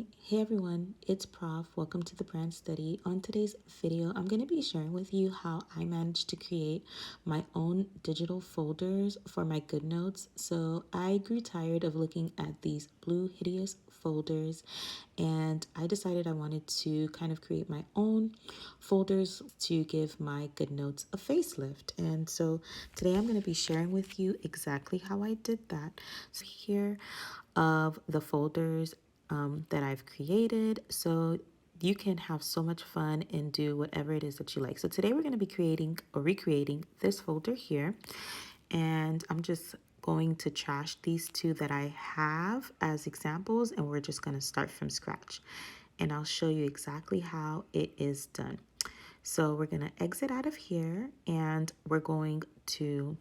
Hey everyone, it's Prof. Welcome to the brand study. On today's video, I'm going to be sharing with you how I managed to create my own digital folders for my GoodNotes. So I grew tired of looking at these blue hideous folders and I decided I wanted to kind of create my own folders to give my GoodNotes a facelift. And so today I'm going to be sharing with you exactly how I did that. So here of the folders that I've created, so you can have so much fun and do whatever it is that you like. So today we're going to be creating or recreating this folder here, and I'm just going to trash these two that I have as examples, and we're just going to start from scratch, and I'll show you exactly how it is done. So we're going to exit out of here, and we're going to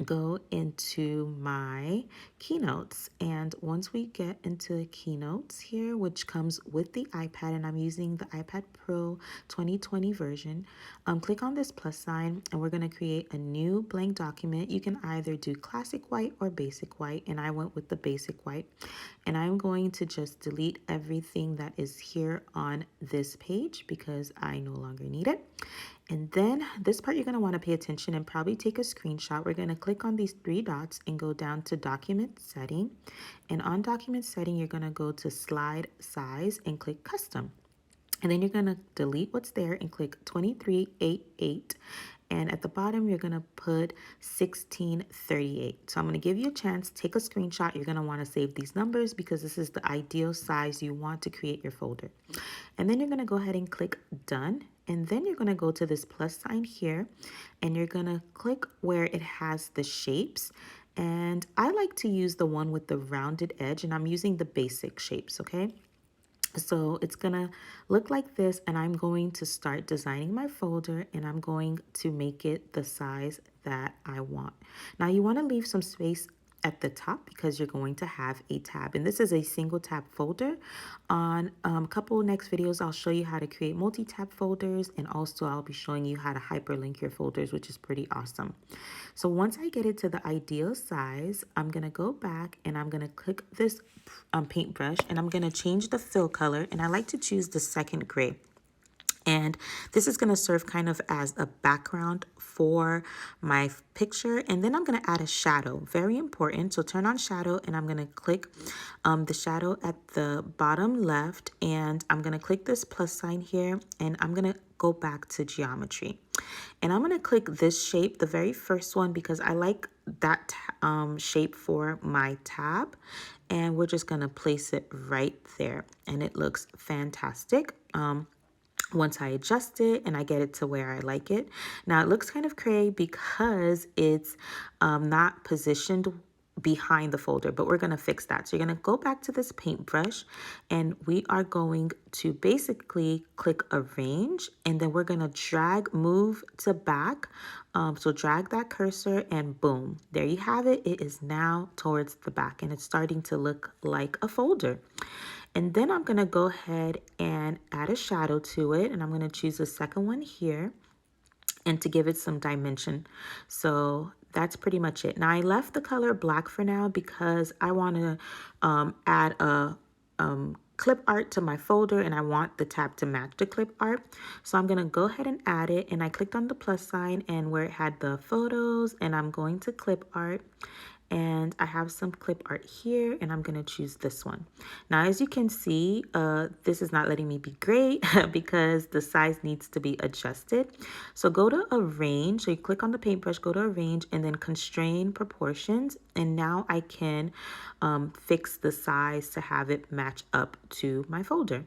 go into my keynotes. And once we get into keynotes here, which comes with the iPad, and I'm using the iPad Pro 2020 version, click on this plus sign and we're going to create a new blank document. You can either do classic white or basic white, and I went with the basic white. And I'm going to just delete everything that is here on this page because I no longer need it. And then this part you're going to want to pay attention and probably take a screenshot. We're going to click on these three dots and go down to document setting. And on document setting, you're going to go to slide size and click custom. And then you're going to delete what's there and click 2388. And at the bottom, you're going to put 1638. So I'm going to give you a chance. Take a screenshot. You're going to want to save these numbers because this is the ideal size you want to create your folder. And then you're going to go ahead and click done. And then you're going to go to this plus sign here and you're going to click where it has the shapes. And I like to use the one with the rounded edge, and I'm using the basic shapes, okay? So it's gonna look like this, and I'm going to start designing my folder, and I'm going to make it the size that I want. Now you want to leave some space at the top because you're going to have a tab, and this is a single tab folder. On a couple next videos, I'll show you how to create multi-tab folders, and also I'll be showing you how to hyperlink your folders, which is pretty awesome. So once I get it to the ideal size, I'm gonna go back and I'm gonna click this paintbrush, and I'm gonna change the fill color, and I like to choose the second gray. And this is going to serve kind of as a background for my picture. And then I'm going to add a shadow. Very important. So turn on shadow, and I'm going to click the shadow at the bottom left. And I'm going to click this plus sign here, and I'm going to go back to geometry. And I'm going to click this shape, the very first one, because I like that shape for my tab. And we're just going to place it right there. And it looks fantastic. Once I adjust it and I get it to where I like it. Now it looks kind of cray because it's not positioned behind the folder, but we're going to fix that. So you're going to go back to this paintbrush, and we are going to basically click arrange, and then we're going to drag move to back. So drag that cursor and boom, there you have it. It is now towards the back and it's starting to look like a folder. And then I'm going to go ahead and add a shadow to it. And I'm going to choose the second one here and to give it some dimension. So that's pretty much it. Now I left the color black for now because I want to add a clip art to my folder, and I want the tab to match the clip art. So I'm going to go ahead and add it, and I clicked on the plus sign and where it had the photos, and I'm going to clip art. And I have some clip art here, and I'm going to choose this one. Now, as you can see, this is not letting me be great because the size needs to be adjusted. So go to arrange. So you click on the paintbrush, go to arrange, and then constrain proportions. And now I can fix the size to have it match up to my folder.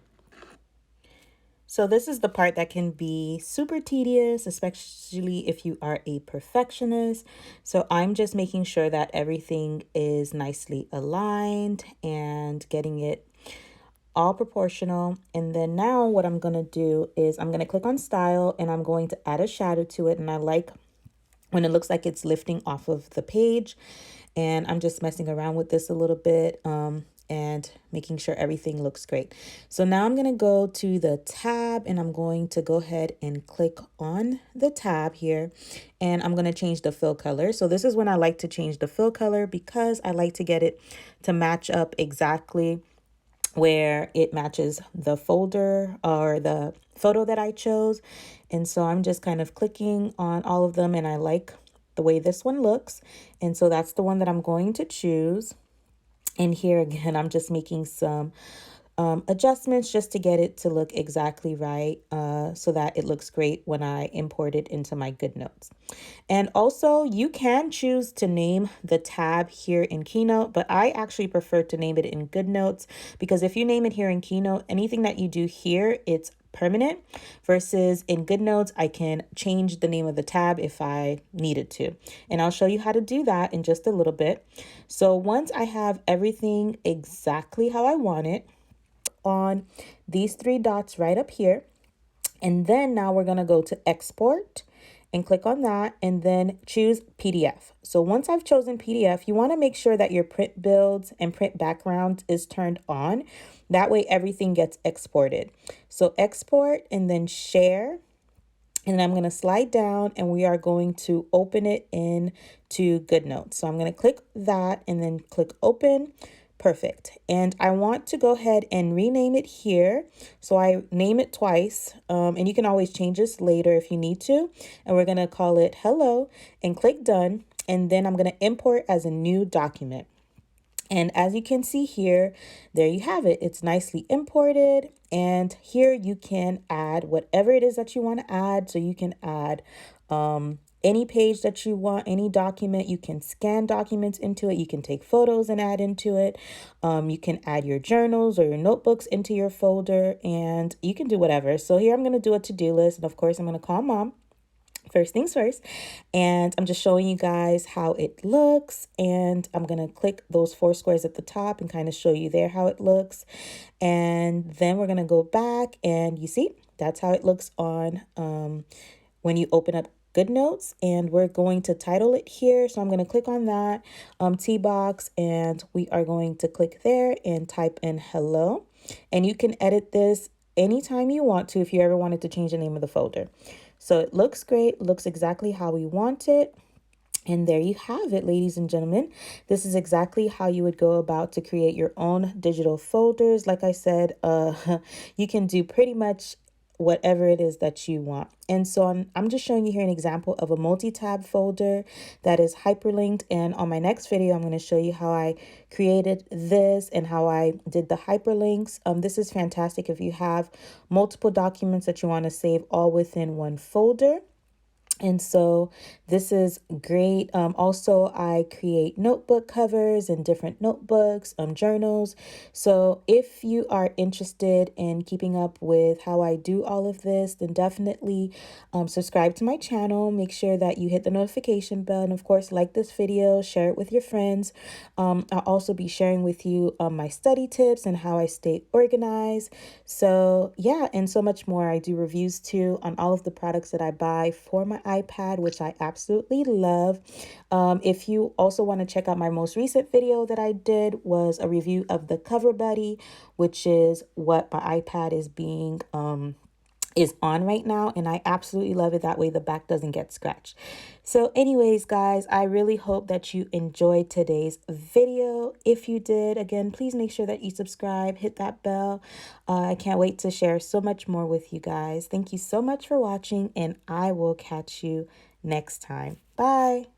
So this is the part that can be super tedious, especially if you are a perfectionist. So I'm just making sure that everything is nicely aligned and getting it all proportional. And then now what I'm going to do is I'm going to click on style, and I'm going to add a shadow to it. And I like when it looks like it's lifting off of the page. And I'm just messing around with this a little bit. And making sure everything looks great. So now I'm going to go to the tab, and I'm going to go ahead and click on the tab here, and I'm going to change the fill color. So this is when I like to change the fill color because I like to get it to match up exactly where it matches the folder or the photo that I chose. And so I'm just kind of clicking on all of them, and I like the way this one looks. And so that's the one that I'm going to choose. And here again, I'm just making some adjustments just to get it to look exactly right, so that it looks great when I import it into my GoodNotes. And also, you can choose to name the tab here in Keynote, but I actually prefer to name it in GoodNotes, because if you name it here in Keynote, anything that you do here, it's permanent, versus in GoodNotes, I can change the name of the tab if I needed to. And I'll show you how to do that in just a little bit. So once I have everything exactly how I want it, on these three dots right up here. And then now we're going to go to export and click on that, and then choose PDF. So once I've chosen PDF, you want to make sure that your print builds and print background is turned on. That way everything gets exported. So export and then share. And I'm going to slide down, and we are going to open it in to GoodNotes. So I'm going to click that and then click open. Perfect. And I want to go ahead and rename it here. So I name it twice, and you can always change this later if you need to. And we're going to call it hello and click done. And then I'm going to import as a new document. And as you can see here, there you have it. It's nicely imported. And here you can add whatever it is that you want to add. So you can add any page that you want, any document. You can scan documents into it. You can take photos and add into it. You can add your journals or your notebooks into your folder, and you can do whatever. So here I'm going to do a to-do list. And of course, I'm going to call mom. First things first, and I'm just showing you guys how it looks, and I'm gonna click those four squares at the top and kind of show you there how it looks. And then we're gonna go back, and you see that's how it looks on when you open up GoodNotes. And we're going to title it here, so I'm going to click on that T box, and we are going to click there and type in hello. And you can edit this anytime you want to if you ever wanted to change the name of the folder. So it looks great, looks exactly how we want it. And there you have it, ladies and gentlemen. This is exactly how you would go about to create your own digital folders. Like I said, you can do pretty much whatever it is that you want. And so I'm just showing you here an example of a multi-tab folder that is hyperlinked. And on my next video, I'm going to show you how I created this and how I did the hyperlinks. This is fantastic if you have multiple documents that you want to save all within one folder. And so this is great. Also, I create notebook covers and different notebooks, journals. So if you are interested in keeping up with how I do all of this, then definitely subscribe to my channel. Make sure that you hit the notification bell. And of course, like this video, share it with your friends. I'll also be sharing with you my study tips and how I stay organized. So yeah, and so much more. I do reviews too on all of the products that I buy for my iPad, which I absolutely love. If you also want to check out my most recent video that I did was a review of the Cover Buddy, which is what my iPad is on right now, and I absolutely love it. That way the back doesn't get scratched. So anyways, guys, I really hope that you enjoyed today's video. If you did, again, please make sure that you subscribe, hit that bell. I can't wait to share so much more with you guys. Thank you so much for watching, and I will catch you next time. Bye.